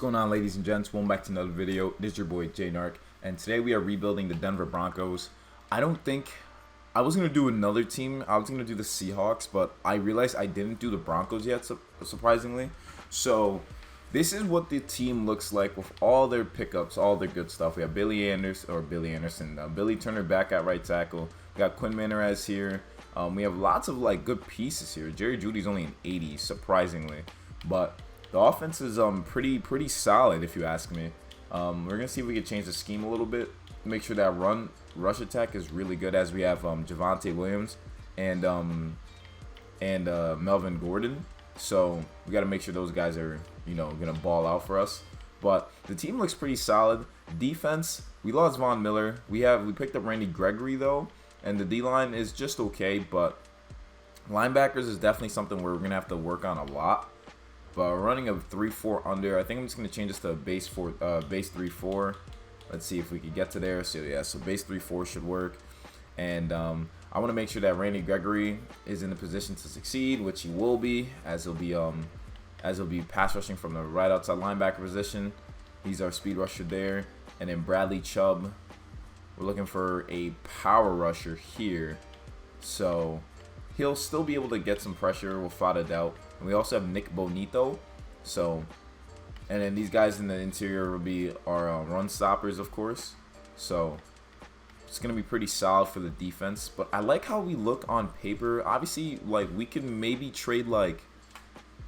going on, ladies and gents? Welcome back to another video. It is your boy J Narc, and today we are rebuilding the Denver Broncos. I don't think I was gonna do another team. I was gonna do the Seahawks, but I realized I didn't do the Broncos yet, surprisingly. So this is what the team looks like with all their pickups, all their good stuff. We have Billy Turner back at right tackle. We got Quinn Meinerz here. We have lots of good pieces here. Jerry Jeudy's only an 80, surprisingly, but the offense is pretty solid, if you ask me. We're gonna see if we can change the scheme a little bit, make sure that rush attack is really good, as we have Javonte Williams and Melvin Gordon. So we got to make sure those guys are gonna ball out for us. But the team looks pretty solid. Defense, we lost Von Miller. We picked up Randy Gregory though, and the D line is just okay. But linebackers is definitely something we're gonna have to work on a lot. But we're running a 3-4 under. I think I'm just going to change this to base 3-4. Let's see if we can get to there. So yeah, so base 3-4 should work. And I want to make sure that Randy Gregory is in the position to succeed, which he will be, as he'll be pass rushing from the right outside linebacker position. He's our speed rusher there. And then Bradley Chubb, we're looking for a power rusher here. So he'll still be able to get some pressure without a doubt. And we also have Nick Bonito. So, and then these guys in the interior will be our run stoppers, of course. So it's going to be pretty solid for the defense. But I like how we look on paper. Obviously, we can maybe trade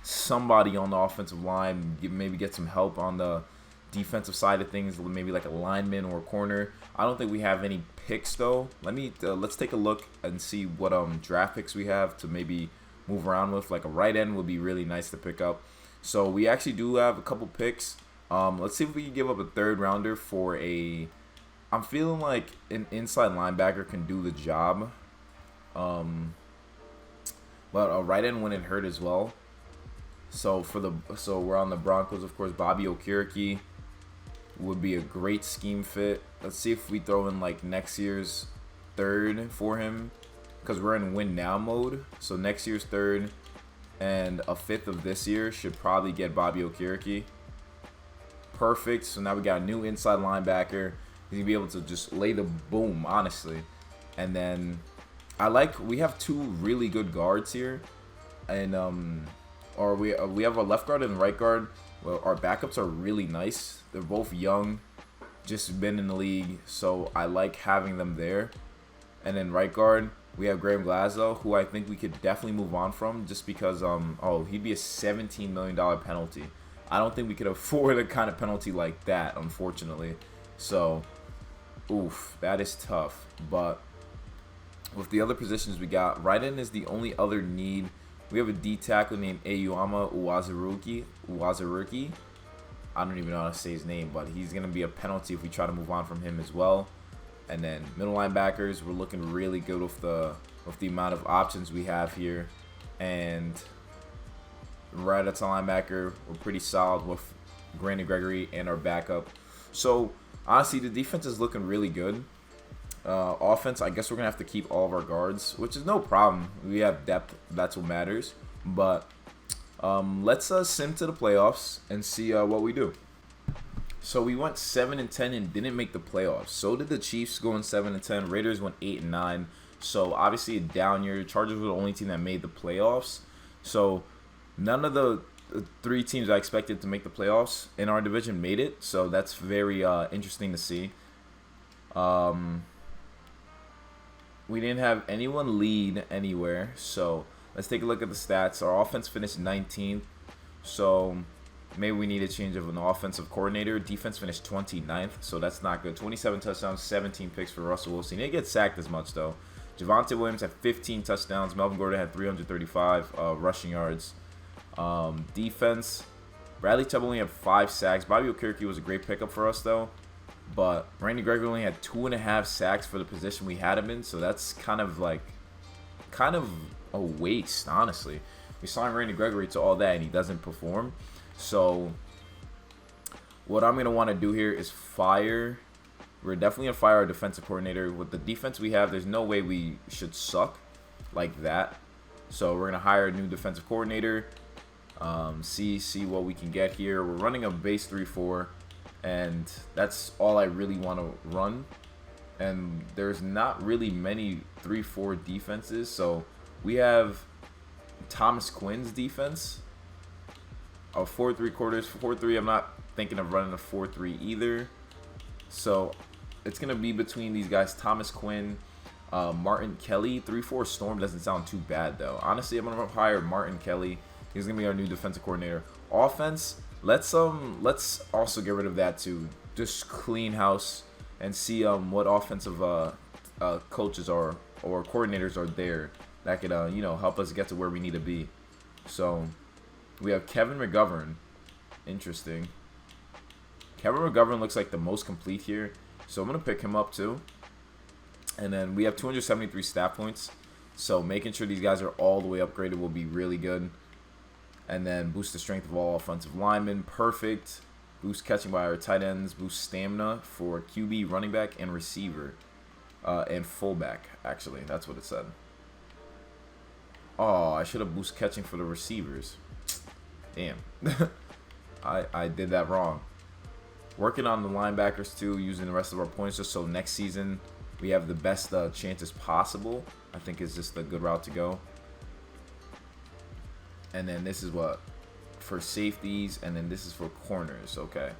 somebody on the offensive line, maybe get some help on the defensive side of things, maybe like a lineman or a corner. I don't think we have any picks though. Let's take a look and see what draft picks we have to maybe move around with. Like a right end would be really nice to pick up. So we actually do have a couple picks. Let's see if we can give up a third rounder for a. I'm feeling like an inside linebacker can do the job. But a right end wouldn't hurt as well. So we're on the Broncos, of course. Bobby Okereke would be a great scheme fit. Let's see if we throw in next year's third for him, because we're in win now mode. So next year's third and a fifth of this year should probably get Bobby Okereke. Perfect. So now we got a new inside linebacker. He's gonna be able to just lay the boom, honestly. And then we have two really good guards here, and we have a left guard and a right guard. Well, our backups are really nice. They're both young, just been in the league, so I like having them there. And then right guard, we have Graham Glasgow, who I think we could definitely move on from, just because he'd be a $17 million penalty. I don't think we could afford a kind of penalty like that, unfortunately. So, oof, that is tough. But with the other positions we got, right end is the only other need. We have a D tackle named Eyuama Uwazurike. I don't even know how to say his name, but he's going to be a penalty if we try to move on from him as well. And then middle linebackers, we're looking really good with the amount of options we have here. And right outside linebacker, we're pretty solid with Randy Gregory and our backup. So honestly, the defense is looking really good. Offense, I guess we're gonna have to keep all of our guards, which is no problem. We have depth, that's what matters. But let's sim to the playoffs and see what we do. So we went 7-10 and didn't make the playoffs. So did the Chiefs, going 7-10. Raiders went 8-9. So obviously a down year. Chargers were the only team that made the playoffs. So none of the three teams I expected to make the playoffs in our division made it. So that's very interesting to see. We didn't have anyone lead anywhere. So let's take a look at the stats. Our offense finished 19th. So maybe we need a change of an offensive coordinator. Defense finished 29th, so that's not good. 27 touchdowns, 17 picks for Russell Wilson. He didn't get sacked as much, though. Javonte Williams had 15 touchdowns. Melvin Gordon had 335 rushing yards. Defense, Bradley Chubb only had 5 sacks. Bobby Okereke was a great pickup for us, though. But Randy Gregory only had 2.5 sacks for the position we had him in, so that's kind of a waste, honestly. We signed Randy Gregory to all that, and he doesn't perform. So what I'm going to want to do here is fire. We're definitely going to fire our defensive coordinator. With the defense we have, there's no way we should suck like that. So we're going to hire a new defensive coordinator. See what we can get here. We're running a base 3-4, and that's all I really want to run. And there's not really many 3-4 defenses, so we have Thomas Quinn's defense, a 4-3 quarters, 4-3. I'm not thinking of running a 4-3 either, so it's gonna be between these guys, Thomas Quinn, Martin Kelly. 3-4 Storm doesn't sound too bad though. Honestly, I'm gonna hire Martin Kelly. He's gonna be our new defensive coordinator. Offense, let's also get rid of that too. Just clean house and see what offensive coaches are or coordinators are there that could help us get to where we need to be. So we have Kevin McGovern. Interesting. Kevin McGovern looks like the most complete here, so I'm gonna pick him up too. And then we have 273 staff points, so making sure these guys are all the way upgraded will be really good. And then boost the strength of all offensive linemen, perfect. Boost catching by our tight ends, boost stamina for QB, running back, and receiver, and fullback. Actually, that's what it said. Oh, I should have boost catching for the receivers. Damn, I did that wrong. Working on the linebackers too, using the rest of our points just so next season we have the best chances possible. I think is just a good route to go. And then this is what for safeties, and then this is for corners. Okay,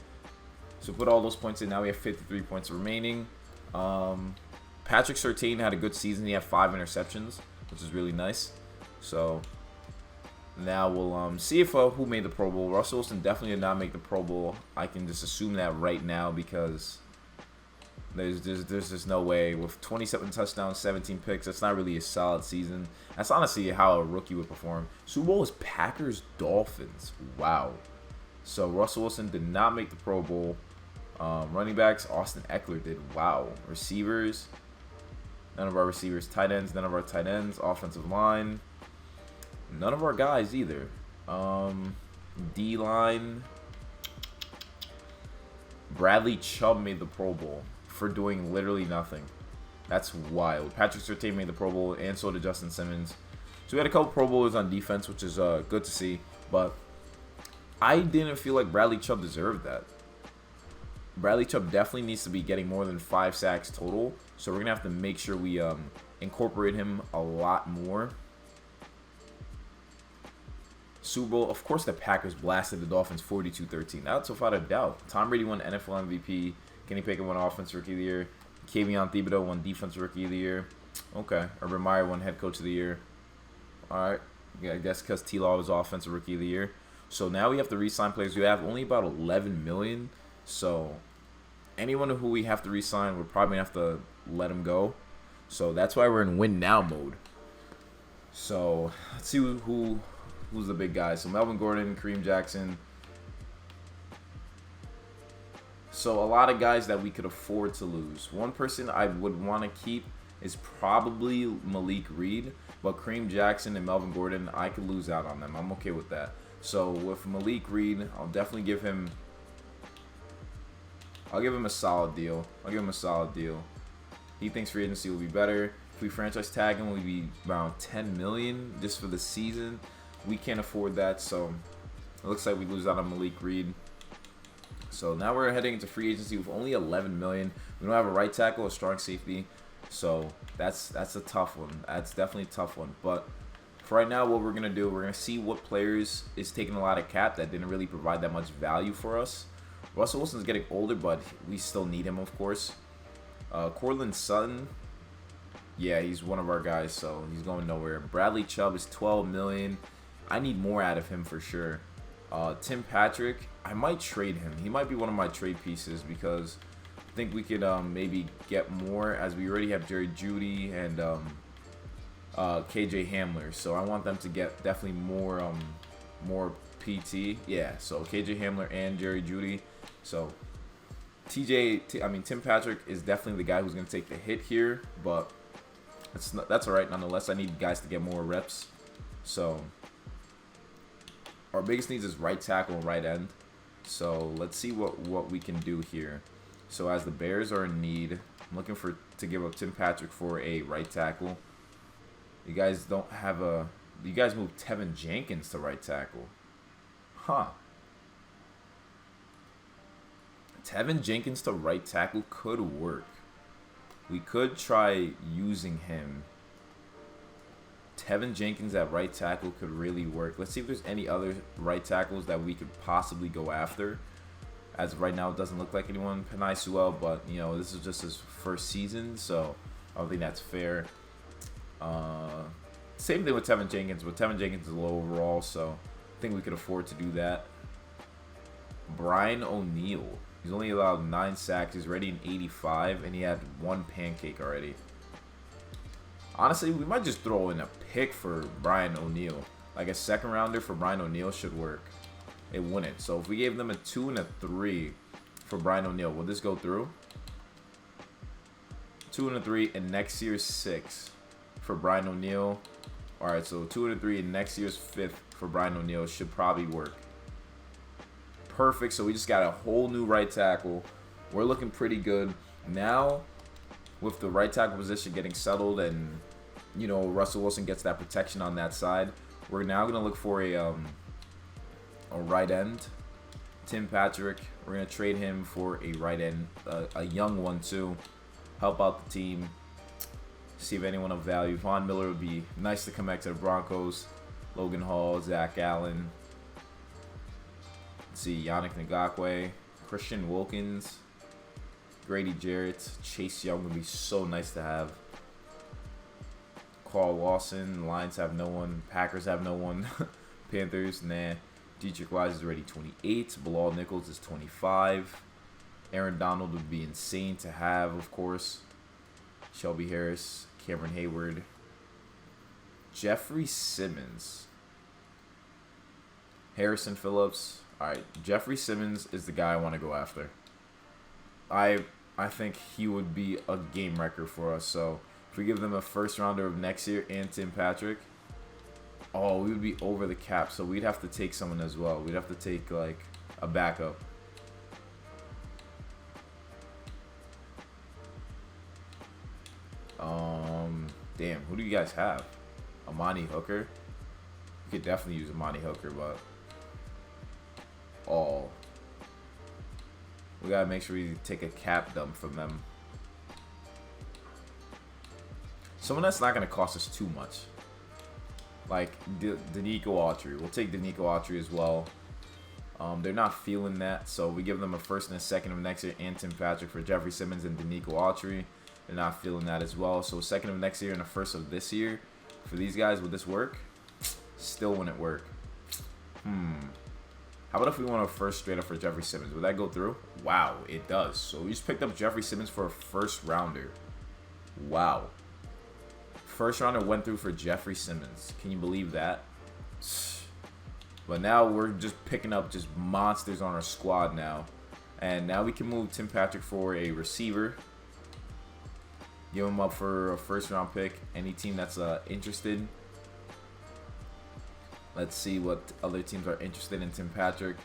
so put all those points in. Now we have 53 points remaining. Patrick Surtain had a good season. He had 5 interceptions, which is really nice. So now we'll see if who made the Pro Bowl. Russell Wilson definitely did not make the Pro Bowl. I can just assume that right now because there's just no way with 27 touchdowns, 17 picks. That's not really a solid season. That's honestly how a rookie would perform. Super Bowl is Packers Dolphins. Wow. So Russell Wilson did not make the Pro Bowl. Running backs, Austin Eckler did. Wow. Receivers, none of our receivers. Tight ends, none of our tight ends. Offensive line, none of our guys either. D-line, Bradley Chubb made the Pro Bowl for doing literally nothing. That's wild. Patrick Surtain made the Pro Bowl, and so did Justin Simmons. So we had a couple Pro Bowlers on defense, which is good to see. But I didn't feel like Bradley Chubb deserved that. Bradley Chubb definitely needs to be getting more than 5 sacks total. So we're going to have to make sure we incorporate him a lot more. Super Bowl, of course the Packers blasted the Dolphins 42-13. That's without a doubt. Tom Brady won NFL MVP. Kenny Pickett won Offensive Rookie of the Year. Kayvon Thibodeau won Defensive Rookie of the Year. Okay. Urban Meyer won Head Coach of the Year. Alright. Yeah, I guess because T-Law was Offensive Rookie of the Year. So now we have to re-sign players. We have only about 11 million. So anyone who we have to re-sign, we're probably going to have to let him go. So that's why we're in win now mode. So let's see who's the big guys. So Melvin Gordon, Kareem Jackson. So a lot of guys that we could afford to lose. One person I would want to keep is probably Malik Reed, but Kareem Jackson and Melvin Gordon, I could lose out on them. I'm okay with that. So with Malik Reed, I'll definitely give him a solid deal. He thinks free agency will be better. If we franchise tag him, we'll be around 10 million just for the season. We can't afford that, so it looks like we lose out on Malik Reed. So now we're heading into free agency with only 11 million. We don't have a right tackle, a strong safety. So that's a tough one. That's definitely a tough one. But for right now, what we're going to do, we're going to see what players is taking a lot of cap that didn't really provide that much value for us. Russell Wilson's getting older, but we still need him, of course. Cortland Sutton, yeah, he's one of our guys, so he's going nowhere. Bradley Chubb is 12 million. I need more out of him for sure. Tim Patrick, I might trade him. He might be one of my trade pieces because I think we could maybe get more, as we already have Jerry Jeudy and KJ Hamler. So I want them to get definitely more PT. Yeah, so KJ Hamler and Jerry Jeudy. So Tim Patrick is definitely the guy who's going to take the hit here, but that's all right nonetheless. I need guys to get more reps. So our biggest needs is right tackle and right end. So let's see what we can do here. So as the Bears are in need, I'm looking to give up Tim Patrick for a right tackle. You guys moved Tevin Jenkins to right tackle. Huh. Tevin Jenkins to right tackle could work. We could try using him. Tevin Jenkins at right tackle could really work. Let's see if there's any other right tackles that we could possibly go after. As of right now, it doesn't look like anyone. Penei Sewell, but, you know, this is just his first season, so I don't think that's fair. Same thing with Tevin Jenkins, but Tevin Jenkins is low overall, so I think we could afford to do that. Brian O'Neill. He's only allowed 9 sacks. He's already in 85, and he had 1 pancake already. Honestly, we might just throw in a pick for Brian O'Neill. Like a second rounder for Brian O'Neill should work. It wouldn't. So if we gave them a 2 and a 3 for Brian O'Neill, will this go through? 2 and a 3, and next year's 6 for Brian O'Neill. All right, so 2 and a 3, and next year's 5th for Brian O'Neill should probably work. Perfect. So we just got a whole new right tackle. We're looking pretty good now. With the right tackle position getting settled, and you know Russell Wilson gets that protection on that side, we're now going to look for a right end. Tim Patrick. We're going to trade him for a right end, a young one too. Help out the team. See if anyone of value. Von Miller would be nice to come back to the Broncos. Logan Hall, Zach Allen. Let's see, Yannick Ngakoue, Christian Wilkins, Grady Jarrett, Chase Young would be so nice to have. Carl Lawson, Lions have no one. Packers have no one. Panthers, nah. Dietrich Wise is already 28. Bilal Nichols is 25. Aaron Donald would be insane to have, of course. Shelby Harris, Cameron Hayward. Jeffrey Simmons. Harrison Phillips. All right, Jeffrey Simmons is the guy I want to go after. I think he would be a game wrecker for us. So if we give them a first rounder of next year and Tim Patrick, oh, we would be over the cap. So we'd have to take someone as well. We'd have to take like a backup. Damn, who do you guys have? Amani Hooker. We could definitely use Amani Hooker, but we gotta make sure we take a cap dump from them. Someone that's not gonna cost us too much. Like Danico Autry. We'll take Danico Autry as well. They're not feeling that, so we give them a first and a second of next year and Tim Patrick for Jeffrey Simmons and Danico Autry. They're not feeling that as well. So second of next year and a first of this year. For these guys, would this work? Still wouldn't work. How about if we want a first straight up for Jeffrey Simmons? Would that go through? Wow, it does. So we just picked up Jeffrey Simmons for a first rounder. Wow. First rounder went through for Jeffrey Simmons. Can you believe that? But now we're just picking up just monsters on our squad now. And now we can move Tim Patrick for a receiver. Give him up for a first round pick. Any team that's interested. Let's see what other teams are interested in Tim Patrick.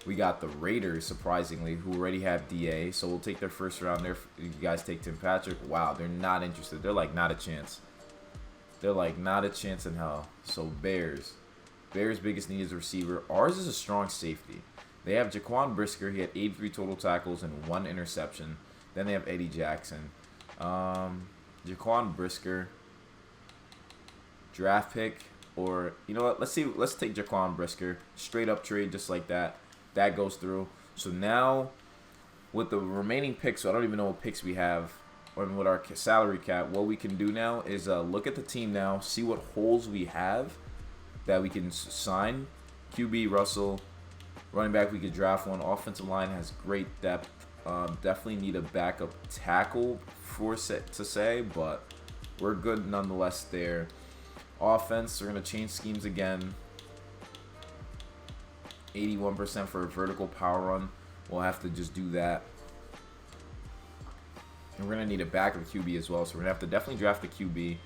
We got the Raiders, surprisingly, who already have DA. So we'll take their first round there. You guys take Tim Patrick. Wow, they're not interested. They're like, not a chance. They're like, not a chance in hell. So Bears. Bears' biggest need is a receiver. Ours is a strong safety. They have Jaquan Brisker. He had 83 total tackles and 1 interception. Then they have Eddie Jackson. Jaquan Brisker. Draft pick. Or, you know what, let's take Jaquan Brisker. Straight up trade just like that. That goes through. So now, with the remaining picks, so I don't even know what picks we have, or with our salary cap, what we can do now is look at the team now, see what holes we have that we can sign. QB Russell, running back we could draft one. Offensive line has great depth. Definitely need a backup tackle to say, but we're good nonetheless there. Offense, we're going to change schemes again. 81% for a vertical power run. We'll have to just do that. And we're going to need a backup QB as well, so we're going to have to definitely draft a QB.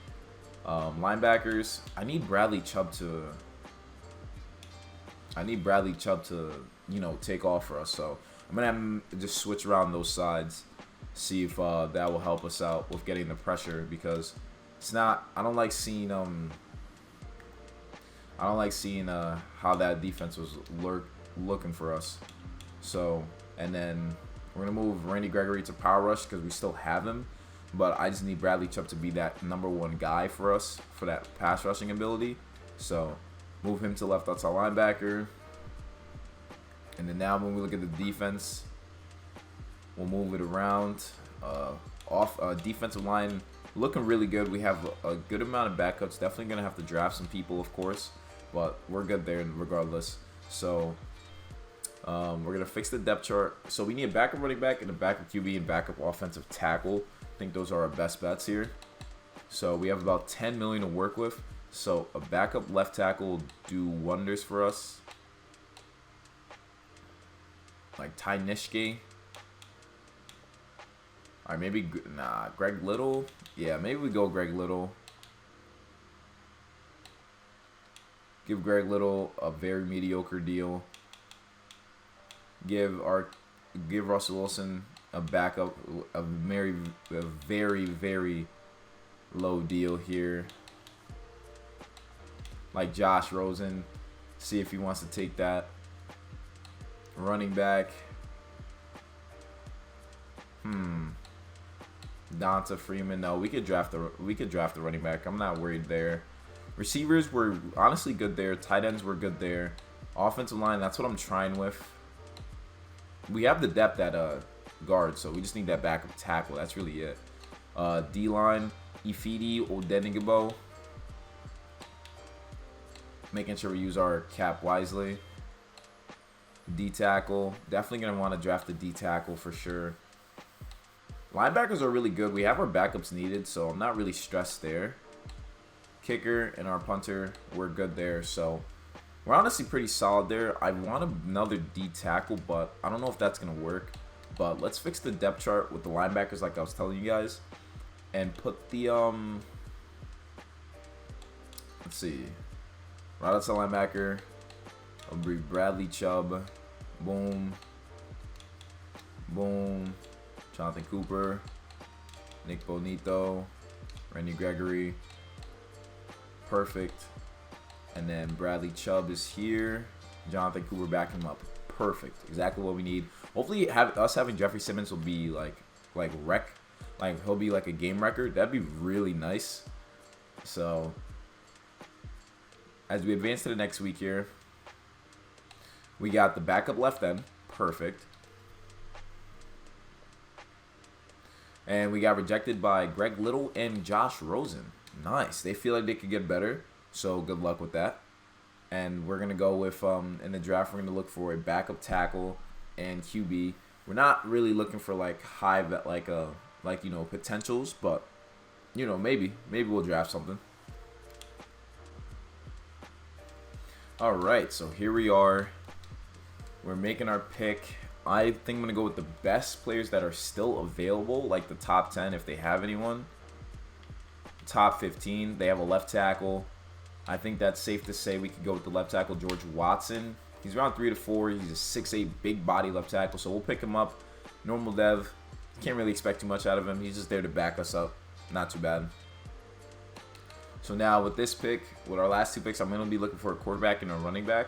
Linebackers, I need Bradley Chubb to, you know, take off for us. So I'm going to have him just switch around those sides, see if that will help us out with getting the pressure, because it's not, I don't like seeing I don't like seeing how that defense was looking for us. So, and then we're going to move Randy Gregory to power rush because we still have him. But I just need Bradley Chubb to be that #1 guy for us for that pass rushing ability. So, move him to left outside linebacker. And then now when we look at the defense, we'll move it around. Defensive line looking really good. We have a good amount of backups. Definitely going to have to draft some people, of course. But we're good there regardless. So, we're going to fix the depth chart. So, we need a backup running back and a backup QB and backup offensive tackle. I think those are our best bets here. So, we have about $10 million to work with. So, a backup left tackle will do wonders for us. Like Ty Nishke. Alright, maybe, nah, Greg Little. Yeah, maybe we go Greg Little. Give Greg Little a very mediocre deal. Give Russell Wilson a backup, a very, very low deal here. Like Josh Rosen. See if he wants to take that. Running back. Donta Freeman. No, we could draft the running back. I'm not worried there. Receivers were honestly good there. Tight ends were good there. Offensive line, that's what I'm trying with. We have the depth at guard, so we just need that backup tackle. That's really it. D-line, Ifedi Odenigbo. Making sure we use our cap wisely. D-tackle. Definitely going to want to draft the D-tackle for sure. Linebackers are really good. We have our backups needed, so I'm not really stressed there. Kicker and our punter, we're good there. So we're honestly pretty solid there. I want another D-tackle, but I don't know if that's going to work. But let's fix the depth chart with the linebackers like I was telling you guys. And put the, let's see. Right outside linebacker. I'll bring Bradley Chubb. Boom. Boom. Jonathan Cooper. Nick Bonito. Randy Gregory. Perfect. And then Bradley Chubb is here. Jonathan Cooper backing him up. Perfect. Exactly what we need. Hopefully us having Jeffrey Simmons will be like wreck. Like he'll be like a game record. That'd be really nice. So as we advance to the next week here, we got the backup left end. Perfect. And we got rejected by Greg Little and Josh Rosen. Nice. They feel like they could get better. So good luck with that. And we're going to go with, in the draft, we're going to look for a backup tackle and QB. We're not really looking for like high, potentials. But, maybe we'll draft something. All right. So here we are. We're making our pick. I think I'm going to go with the best players that are still available, like the top 10 if they have anyone. Top 15, they have a left tackle. I think that's safe to say we could go with the left tackle, George Watson. He's around 3 to 4. He's a 6'8", big body left tackle, so we'll pick him up. Normal dev. Can't really expect too much out of him. He's just there to back us up. Not too bad. So now with this pick, with our last 2 picks, I'm going to be looking for a quarterback and a running back.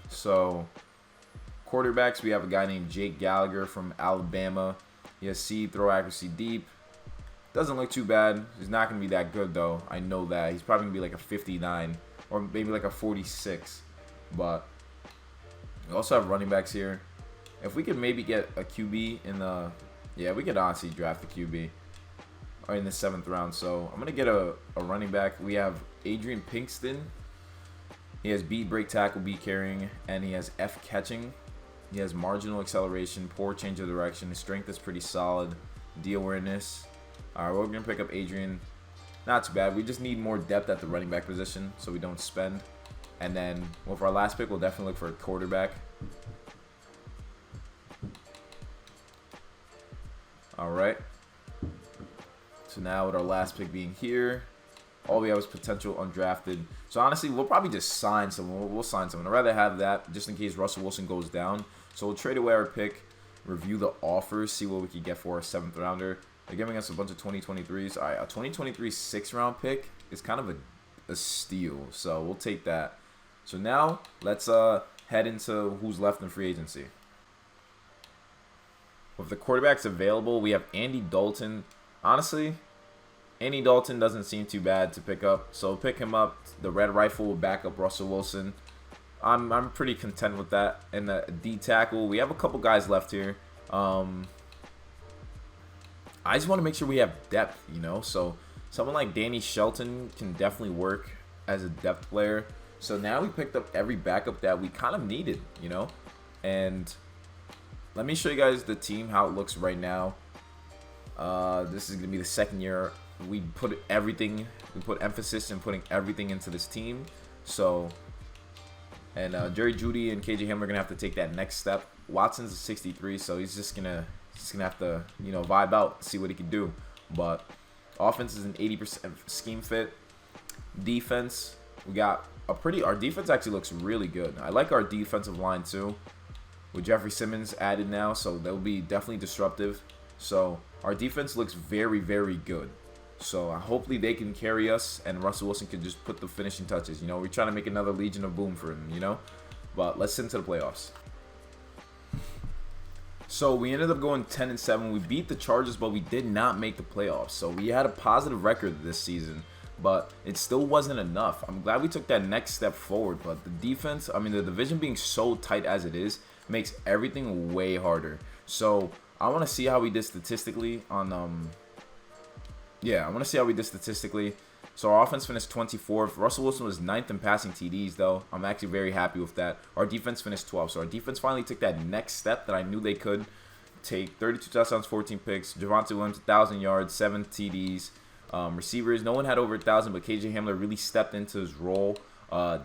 So quarterbacks, we have a guy named Jake Gallagher from Alabama. He has seed, throw accuracy deep. Doesn't look too bad. He's not going to be that good, though. I know that. He's probably going to be like a 59 or maybe like a 46. But we also have running backs here. If we could maybe get a QB in the... Yeah, we could honestly draft a QB or in the 7th round. So I'm going to get a running back. We have Adrian Pinkston. He has B, break tackle, B, carrying, and he has F, catching. He has marginal acceleration, poor change of direction. His strength is pretty solid. D, awareness. All right, we're going to pick up Adrian. Not too bad. We just need more depth at the running back position so we don't spend. And then with our last pick, we'll definitely look for a quarterback. All right. So now with our last pick being here, all we have is potential undrafted. So honestly, we'll probably just sign someone. We'll sign someone. I'd rather have that just in case Russell Wilson goes down. So we'll trade away our pick, review the offers, see what we can get for our 7th rounder. They're giving us a bunch of 2023s. All right, a 2023 6th round pick is kind of a steal. So we'll take that. So now let's head into who's left in free agency. With the quarterbacks available, we have Andy Dalton. Honestly, Andy Dalton doesn't seem too bad to pick up, so pick him up. The Red Rifle will back up Russell Wilson. I'm pretty content with that. And the D tackle, we have a couple guys left here. I just want to make sure we have depth, you know. So someone like Danny Shelton can definitely work as a depth player. So now we picked up every backup that we kind of needed, you know. And let me show you guys the team, how it looks right now. This is gonna be the second year we put emphasis in putting everything into this team. So, and Jerry Jeudy and KJ Hamler are gonna have to take that next step. Watson's a 63, so he's just gonna have to, you know, vibe out, see what he can do. But offense is an 80% scheme fit. Defense, we got our defense actually looks really good. I like our defensive line too, with Jeffrey Simmons added now, so they'll be definitely disruptive. So our defense looks very, very good. So hopefully they can carry us, and Russell Wilson can just put the finishing touches. You know, we're trying to make another Legion of Boom for him, you know. But let's into the playoffs. So we ended up going 10-7. We beat the Chargers, but we did not make the playoffs. So we had a positive record this season, but it still wasn't enough. I'm glad we took that next step forward, but the defense, I mean, the division being so tight as it is, makes everything way harder. So I want to see how we did statistically on I want to see how we did statistically. So our offense finished 24th. Russell Wilson was 9th in passing TDs, though. I'm actually very happy with that. Our defense finished 12th. So our defense finally took that next step that I knew they could take. 32 touchdowns, 14 picks. Javonte Williams, 1,000 yards, 7 TDs. Receivers, no one had over 1,000, but KJ Hamler really stepped into his role.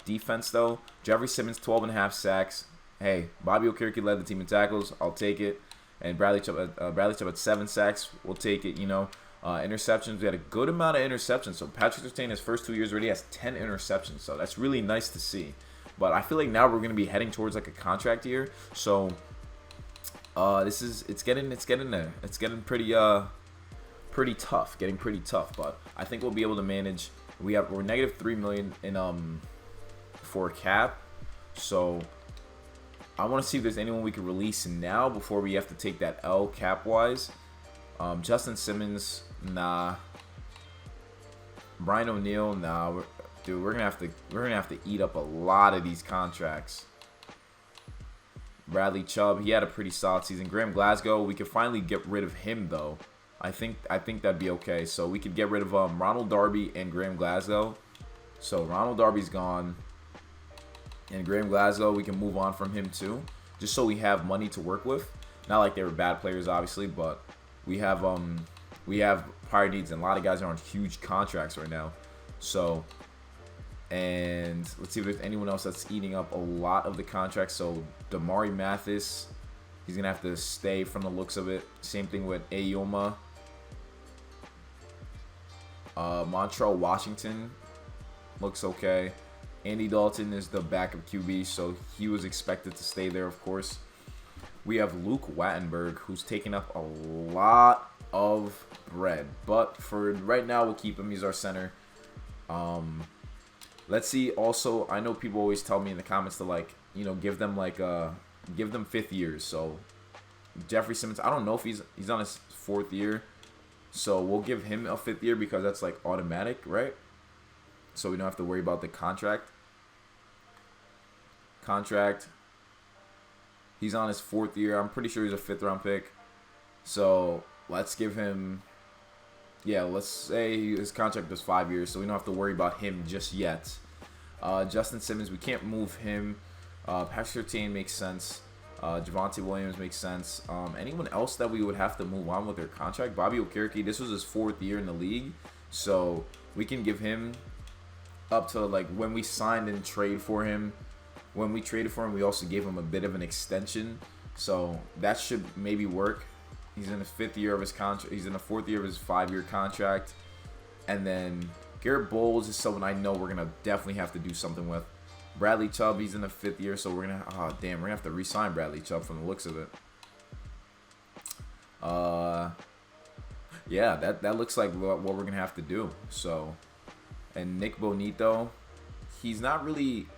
Defense, though, Jeffrey Simmons, 12.5 sacks. Hey, Bobby Okereke led the team in tackles. I'll take it. And Bradley Chubb at 7 sacks. We'll take it, you know. Interceptions, we had a good amount of interceptions. So Patrick Surtain, his first 2 years already has 10 interceptions. So that's really nice to see. But I feel like now we're going to be heading towards like a contract year. So it's getting there. It's getting pretty tough. Getting pretty tough. But I think we'll be able to manage. We're negative $3 million in for cap. So I want to see if there's anyone we can release now before we have to take that L cap wise. Justin Simmons, nah. Brian O'Neill, nah. We're gonna have to eat up a lot of these contracts. Bradley Chubb, he had a pretty solid season. Graham Glasgow, we could finally get rid of him though. I think that'd be okay. So we could get rid of Ronald Darby and Graham Glasgow. So Ronald Darby's gone, and Graham Glasgow, we can move on from him too, just so we have money to work with. Not like they were bad players, obviously, but we have prior needs, and a lot of guys are on huge contracts right now. So, and let's see if there's anyone else that's eating up a lot of the contracts. So Damari Mathis, he's gonna have to stay from the looks of it. Same thing with Ayoma. Montrell Washington looks okay. Andy Dalton is the backup QB, so he was expected to stay there, of course. We have Luke Wattenberg, who's taking up a lot of bread. But for right now, we'll keep him. He's our center. Let's see. Also, I know people always tell me in the comments to, like, you know, give them 5th years. So Jeffrey Simmons, I don't know if he's on his 4th year. So we'll give him a 5th year because that's like automatic, right? So we don't have to worry about the contract. He's on his 4th year. I'm pretty sure he's a 5th round pick. So let's give him, let's say his contract is 5 years, so we don't have to worry about him just yet. Justin Simmons, we can't move him. Patrick Surtain makes sense. Javonte Williams makes sense. Anyone else that we would have to move on with their contract? Bobby Okereke, this was his 4th year in the league, so we can give him up to, like, when we signed and trade for him. When we traded for him, we also gave him a bit of an extension, so that should maybe work. He's in his 5th year of his contract. He's in the 4th year of his 5-year contract. And then Garrett Bowles is someone I know we're gonna definitely have to do something with. Bradley Chubb, he's in the 5th year, so we're gonna have to re-sign Bradley Chubb from the looks of it. Yeah, that looks like what we're gonna have to do. So, and Nick Bonito, he's not really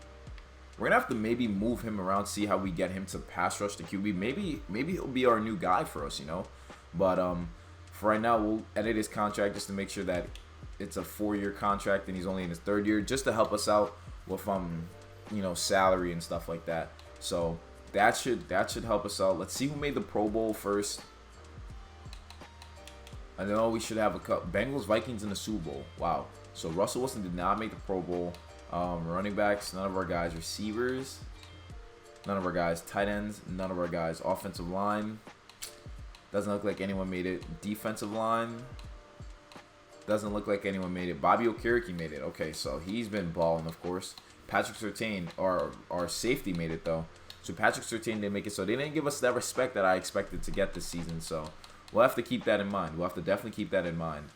We're gonna have to maybe move him around, see how we get him to pass rush the QB. Maybe he'll be our new guy for us, you know. But for right now, we'll edit his contract just to make sure that it's a 4-year contract and he's only in his 3rd year, just to help us out with you know, salary and stuff like that. So that should help us out. Let's see who made the Pro Bowl first. I know we should have a cup. Bengals, Vikings in the Super Bowl. Wow. So Russell Wilson did not make the Pro Bowl. Running backs, none of our guys. Receivers, none of our guys. Tight ends, none of our guys. Offensive line, doesn't look like anyone made it. Defensive line, doesn't look like anyone made it. Bobby Okereke made it. Okay, so he's been balling, of course. Patrick Surtain, our safety, made it though. So Patrick Surtain didn't make it. So they didn't give us that respect that I expected to get this season. So we'll have to keep that in mind. We'll have to definitely keep that in mind.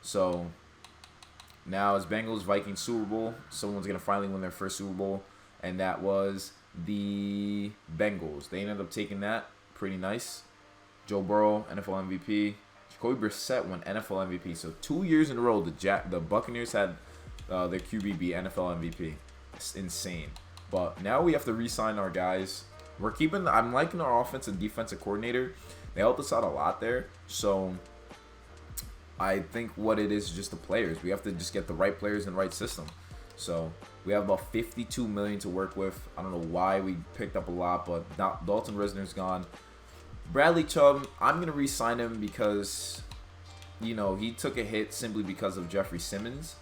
So now it's Bengals, Vikings, Super Bowl. Someone's going to finally win their first Super Bowl. And that was the Bengals. They ended up taking that. Pretty nice. Joe Burrow, NFL MVP. Jacoby Brissett won NFL MVP. So 2 years in a row, the Buccaneers had their QB be NFL MVP. It's insane. But now we have to re-sign our guys. I'm liking our offensive and defensive coordinator. They helped us out a lot there. So I think what it is just the players. We have to just get the right players in the right system. So we have about $52 million to work with. I don't know why we picked up a lot, but Dalton Risner's gone. Bradley Chubb, I'm going to re-sign him because, you know, he took a hit simply because of Jeffrey Simmons.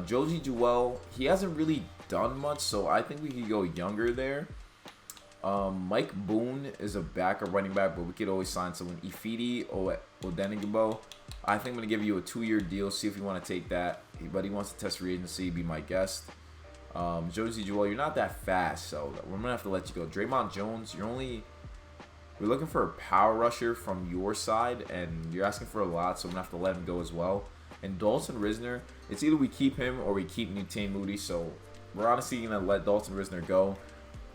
Josie Jewell, he hasn't really done much, so I think we could go younger there. Mike Boone is a backup running back, but we could always sign someone. Ifeadi Odenigbo, I think I'm going to give you a 2-year deal, see if you want to take that. But he wants to test free agency, be my guest. Josie Jewell, you're not that fast, so we're going to have to let you go. Draymond Jones, we're looking for a power rusher from your side, and you're asking for a lot, so I'm going to have to let him go as well. And Dalton Risner, it's either we keep him or we keep Nutane Moody, so we're honestly going to let Dalton Risner go.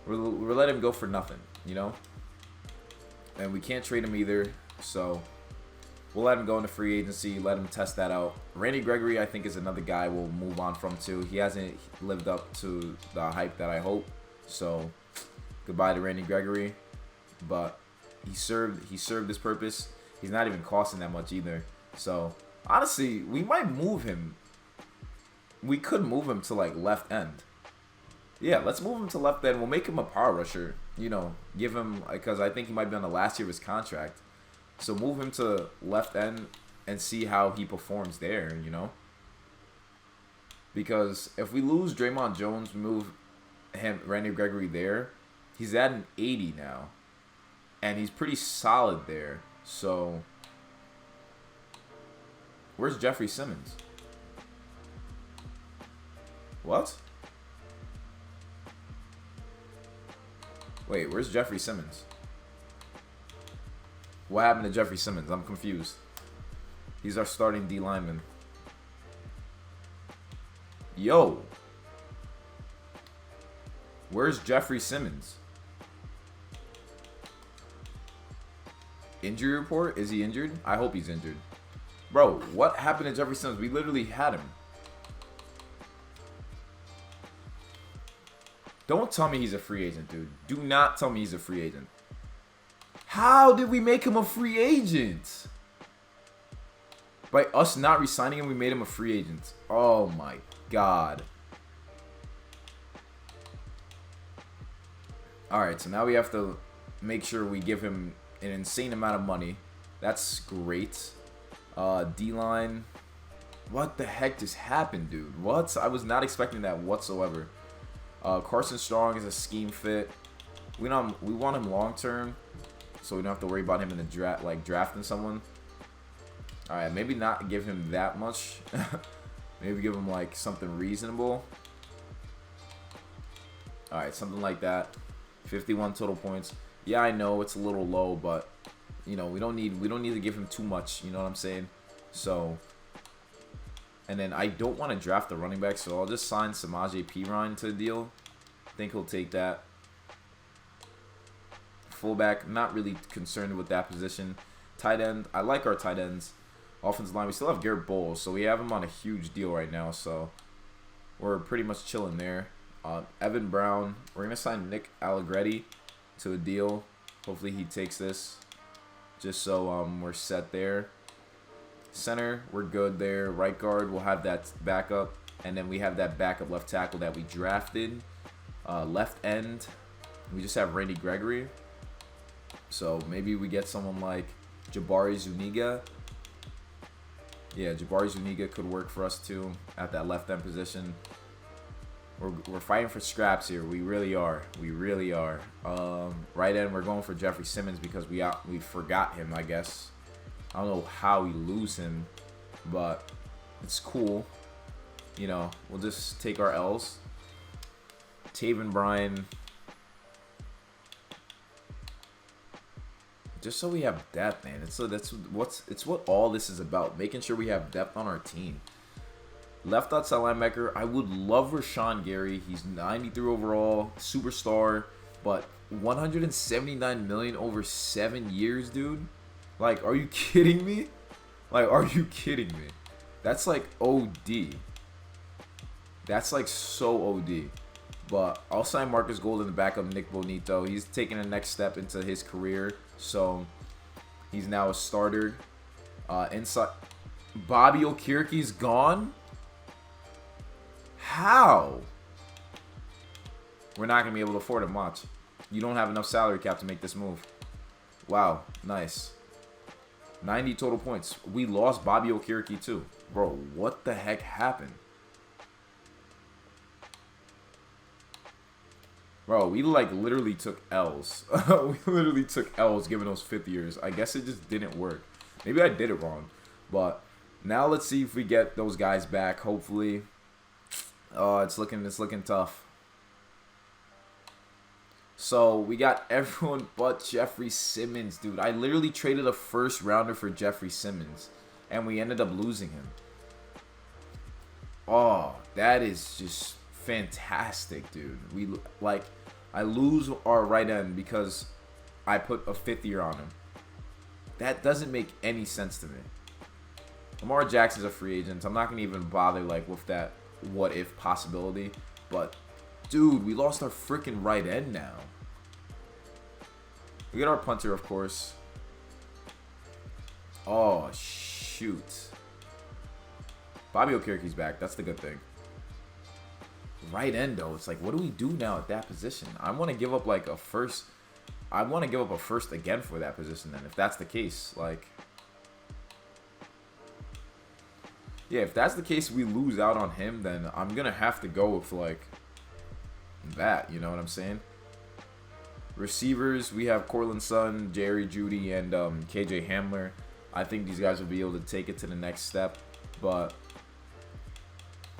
We're letting him go for nothing, you know? And we can't trade him either, so we'll let him go into free agency, let him test that out. Randy Gregory, I think, is another guy we'll move on from, too. He hasn't lived up to the hype that I hope, so goodbye to Randy Gregory. But he served his purpose. He's not even costing that much either. So honestly, we might move him. We could move him to like left end. Yeah, let's move him to left end. We'll make him a power rusher. You know, give him, because I think he might be on the last year of his contract. So move him to left end and see how he performs there. You know, because if we lose Draymond Jones, move Randy Gregory there. He's at an 80 now. And he's pretty solid there. So, where's Jeffrey Simmons? What? Wait, where's Jeffrey Simmons? What happened to Jeffrey Simmons? I'm confused. He's our starting D lineman. Yo. Where's Jeffrey Simmons? Injury report? Is he injured? I hope he's injured. Bro, what happened to Jeffrey Simmons? We literally had him. Don't tell me he's a free agent, dude. Do not tell me he's a free agent. How did we make him a free agent? By us not re-signing him, we made him a free agent. Oh my god. Alright, so now we have to make sure we give him an insane amount of money. That's great. D-line. What the heck just happened, dude? What? I was not expecting that whatsoever. Carson Strong is a scheme fit. We want him long term, so we don't have to worry about him in the draft, like drafting someone. All right, maybe not give him that much. Maybe give him like something reasonable. All right, something like that. 51 total points. Yeah, I know it's a little low, but you know we don't need to give him too much. You know what I'm saying? So, and then I don't want to draft the running back, so I'll just sign Samaje Perine to the deal. I think he'll take that. Fullback, not really concerned with that position. Tight end, I like our tight ends. Offensive line, we still have Garrett Bowles, so we have him on a huge deal right now, so we're pretty much chilling there. Evan Brown. We're going to sign Nick Allegretti to a deal. Hopefully he takes this. Just so we're set there. Center, we're good there. Right guard, we'll have that backup. And then we have that backup left tackle that we drafted. Left end, we just have Randy Gregory. So maybe we get someone like Jabari Zuniga. Yeah, Jabari Zuniga could work for us too at that left end position. We're fighting for scraps here. We really are. We really are. Right end, we're going for Jeffrey Simmons because we forgot him, I guess. I don't know how we lose him, but it's cool. You know, we'll just take our L's. Taven Bryan. Just so we have depth, man. It's what all this is about. Making sure we have depth on our team. Left outside linebacker, I would love Rashawn Gary. He's 93 overall, superstar, but 179 million over 7 years, dude. Like, are you kidding me? Like, are you kidding me? That's like OD. That's like so OD. But I'll sign Marcus Golden to back up Nick Bonito. He's taking the next step into his career, so he's now a starter. Inside, Bobby Okerke's gone. How? We're not going to be able to afford him. Watch. You don't have enough salary cap to make this move. Wow. Nice. 90 total points. We lost Bobby Okereke too. Bro, what the heck happened? Bro, we like literally took L's. We literally took L's given those 5th years. I guess it just didn't work. Maybe I did it wrong. But now let's see if we get those guys back, hopefully. Oh, it's looking tough. So we got everyone but Jeffrey Simmons, dude. I literally traded a 1st rounder for Jeffrey Simmons, and we ended up losing him. Oh, that is just fantastic, dude. I lose our right end because I put a 5th year on him. That doesn't make any sense to me. Lamar Jackson's a free agent. I'm not gonna even bother like with that what if possibility, but dude, we lost our freaking right end now. We get our punter, of course. Oh shoot. Bobby Okereke's back. That's the good thing. Right end though, it's like, what do we do now at that position? I want to give up like a 1st. I want to give up a 1st again for that position then, if that's the case. Like, yeah, if that's the case, we lose out on him, then I'm going to have to go with, like, that. You know what I'm saying? Receivers, we have Cortland Sutton, Jerry Jeudy, and KJ Hamler. I think these guys will be able to take it to the next step. But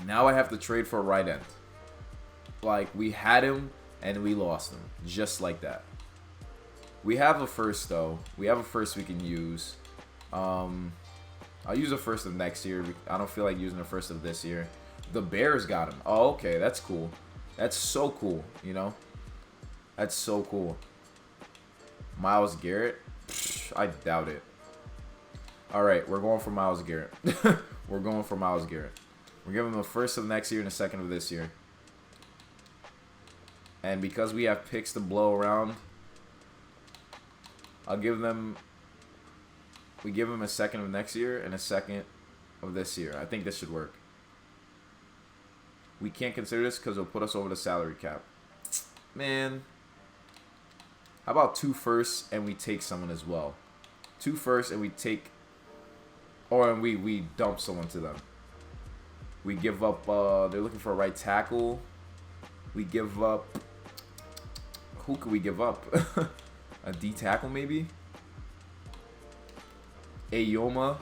now I have to trade for a right end. Like, we had him, and we lost him. Just like that. We have a 1st, though. We have a 1st we can use. I'll use a 1st of next year. I don't feel like using a 1st of this year. The Bears got him. Oh, okay. That's cool. That's so cool, you know? That's so cool. Myles Garrett? Psh, I doubt it. All right, we're going for Myles Garrett. We're going for Myles Garrett. We're giving him a 1st of next year and a 2nd of this year. And because we have picks to blow around, I'll give them... We give him a 2nd of next year and a 2nd of this year. I think this should work. We can't consider this because it'll put us over the salary cap. Man. How about 2 firsts and we take someone as well? 2 firsts and we take... Or and we dump someone to them. We give up... they're looking for a right tackle. We give up... Who could we give up? A D tackle maybe? Ayoma.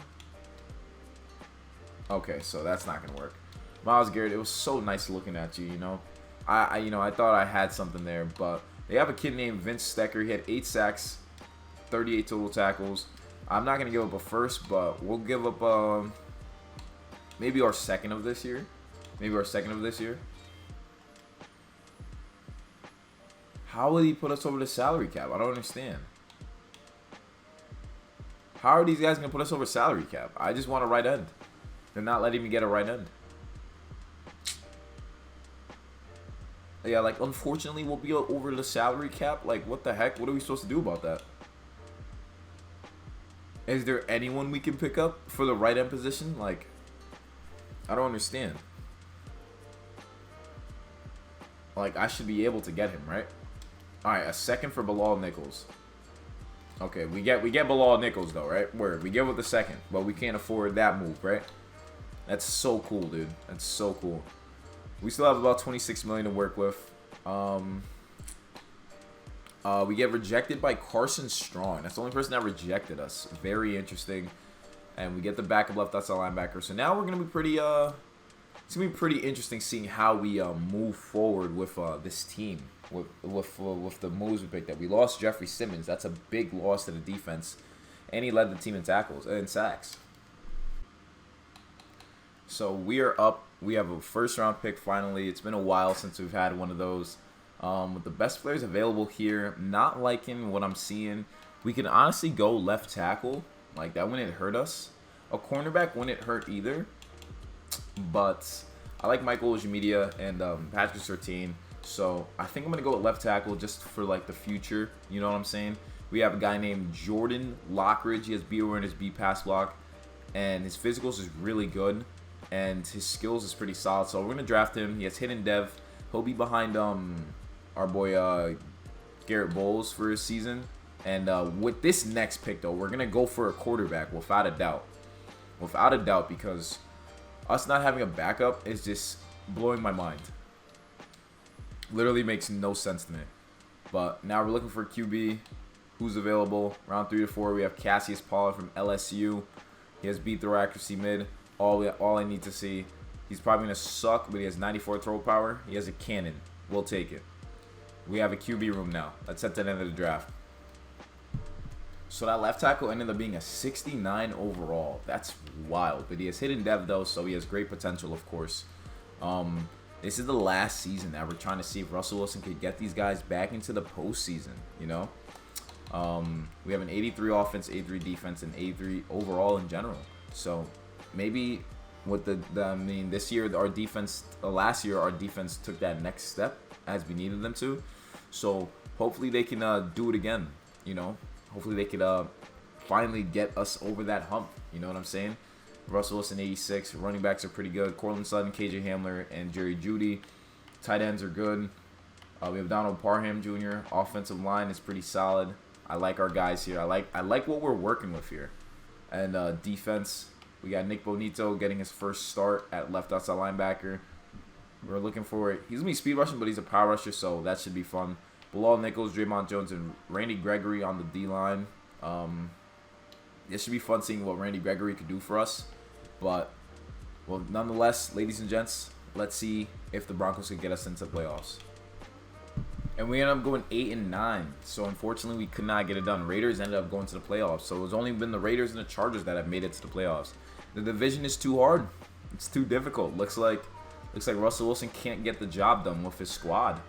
Okay, so that's not gonna work. Myles Garrett, it was so nice looking at you, you know. I thought I had something there, but they have a kid named Vince Stecker. He had 8 sacks, 38 total tackles. I'm not gonna give up a 1st, but we'll give up maybe our 2nd of this year. Maybe our 2nd of this year. How would he put us over the salary cap? I don't understand. How are these guys going to put us over salary cap? I just want a right end. They're not letting me get a right end. Yeah, like, unfortunately, we'll be over the salary cap. Like, what the heck? What are we supposed to do about that? Is there anyone we can pick up for the right end position? Like, I don't understand. Like, I should be able to get him, right? All right, a second for Bilal Nichols. Okay, we get Bilal Nichols though, right? Word, we give with the second, but we can't afford that move, right? That's so cool, dude. That's so cool. We still have about 26 million to work with. We get rejected by Carson Strong. That's the only person that rejected us. Very interesting. And we get the backup left outside linebacker. So now we're gonna be pretty it's gonna be pretty interesting seeing how we move forward with this team. With the moves we picked up. We lost Jeffrey Simmons. That's a big loss to the defense. And he led the team in tackles and sacks. So we are up. We have a first-round pick finally. It's been a while since we've had one of those. With the best players available here, not liking what I'm seeing. We can honestly go left tackle. Like, that wouldn't hurt us. A cornerback wouldn't hurt either. But I like Michael Ojimidia and Patrick Surtain. So I think I'm going to go with left tackle just for, like, the future. You know what I'm saying? We have a guy named Jordan Lockridge. He has B awareness, B pass block. And his physicals is really good. And his skills is pretty solid. So we're going to draft him. He has hidden dev. He'll be behind our boy Garrett Bowles for his season. And with this next pick, though, we're going to go for a quarterback without a doubt. Without a doubt, because us not having a backup is just blowing my mind. Literally makes no sense to me. But now we're looking for a QB. Who's available? Round 3 to 4, we have Cassius Pollard from LSU. He has beat throw accuracy mid. All I need to see. He's probably going to suck, but he has 94 throw power. He has a cannon. We'll take it. We have a QB room now. That's at the end of the draft. So that left tackle ended up being a 69 overall. That's wild. But he has hidden dev, though, so he has great potential, of course. This is the last season that we're trying to see if Russell Wilson could get these guys back into the postseason, you know? We have an 83 offense, 83 defense, and 83 overall in general. So maybe with this year, our defense, last year, our defense took that next step as we needed them to. So hopefully they can do it again, you know? Hopefully they could finally get us over that hump, you know what I'm saying? Russell Wilson, 86. Running backs are pretty good. Cortland Sutton, KJ Hamler, and Jerry Jeudy. Tight ends are good. We have Donald Parham Jr. Offensive line is pretty solid. I like our guys here. I like what we're working with here. And defense, we got Nick Bonito getting his first start at left outside linebacker. We're looking for it. He's going to be speed rushing, but he's a power rusher, so that should be fun. Bilal Nichols, Draymond Jones, and Randy Gregory on the D-line. It should be fun seeing what Randy Gregory could do for us. But, well, nonetheless, ladies and gents, let's see if the Broncos could get us into the playoffs. And we ended up going 8-9. So, unfortunately, we could not get it done. Raiders ended up going to the playoffs. So, it's only been the Raiders and the Chargers that have made it to the playoffs. The division is too hard. It's too difficult. Looks like Russell Wilson can't get the job done with his squad,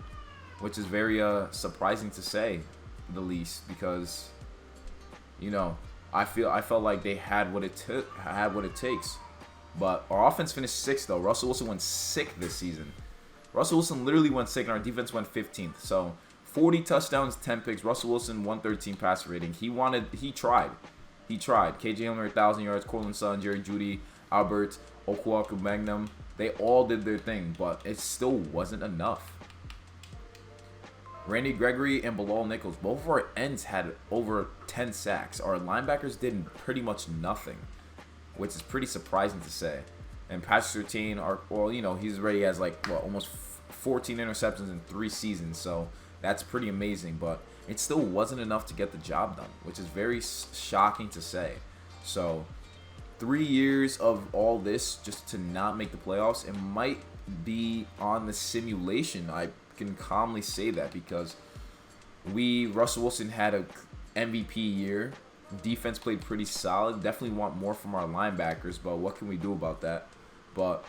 which is very surprising to say the least, because, you know, I felt like they had what it takes. But our offense finished 6th, though. Russell Wilson went sick this season. Russell Wilson literally went sick, and our defense went 15th. So 40 touchdowns, 10 picks. Russell Wilson, 113 passer rating. He tried. KJ Hamler, 1,000 yards. Cortland Sutton, Jerry Jeudy, Albert, Okwaku Magnum. They all did their thing, but it still wasn't enough. Randy Gregory and Bilal Nichols, both of our ends had over 10 sacks. Our linebackers did pretty much nothing, which is pretty surprising to say. And Patrick Surtain, he's already has almost 14 interceptions in 3 seasons, so that's pretty amazing. But it still wasn't enough to get the job done, which is very shocking to say. So 3 years of all this just to not make the playoffs, it might be on the simulation. I can calmly say that, because Russell Wilson had a MVP year. Defense played pretty solid. Definitely want more from our linebackers, but what can we do about that? But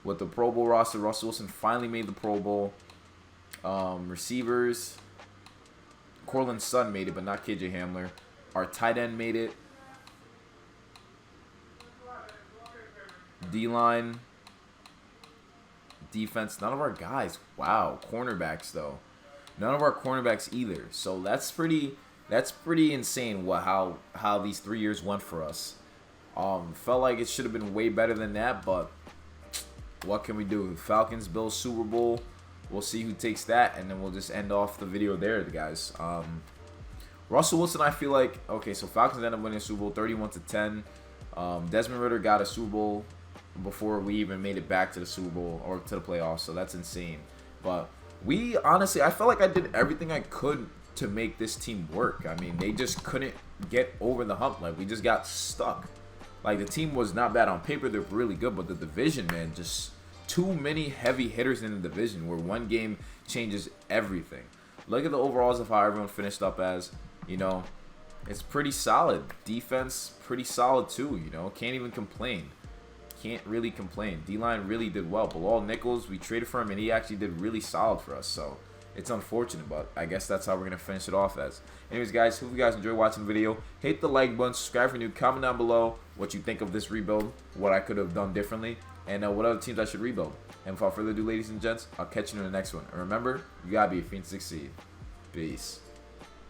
with the Pro Bowl roster, Russell Wilson finally made the Pro Bowl. Receivers, Cortland Sutton made it, but not KJ Hamler. Our tight end made it. D-line defense. None of our guys. Wow. Cornerbacks, though. None of our cornerbacks either. So that's pretty insane how these 3 years went for us. Felt like it should have been way better than that, but what can we do? Falcons, Bills, Super Bowl. We'll see who takes that, and then we'll just end off the video there, guys. Russell Wilson, I feel like, okay, so Falcons ended up winning Super Bowl 31-10. Desmond Ridder got a Super Bowl before we even made it back to the Super Bowl or to the playoffs, so that's insane. But we, honestly, I felt like I did everything I could to make this team work. I mean, they just couldn't get over the hump. Like, we just got stuck. Like, the team was not bad on paper. They're really good, but the division, man, just too many heavy hitters in the division where one game changes everything. Look at the overalls of how everyone finished up as, you know, it's pretty solid. Defense, pretty solid too, you know. Can't even complain. Can't really complain. D-line really did well. Bilal Nichols, we traded for him, and he actually did really solid for us. So it's unfortunate, but I guess that's how we're going to finish it off as. Anyways, guys, hope you guys enjoyed watching the video. Hit the like button, subscribe if you're new, comment down below what you think of this rebuild, what I could have done differently, and what other teams I should rebuild. And without further ado, ladies and gents, I'll catch you in the next one. And remember, you got to be a fiend to succeed. Peace.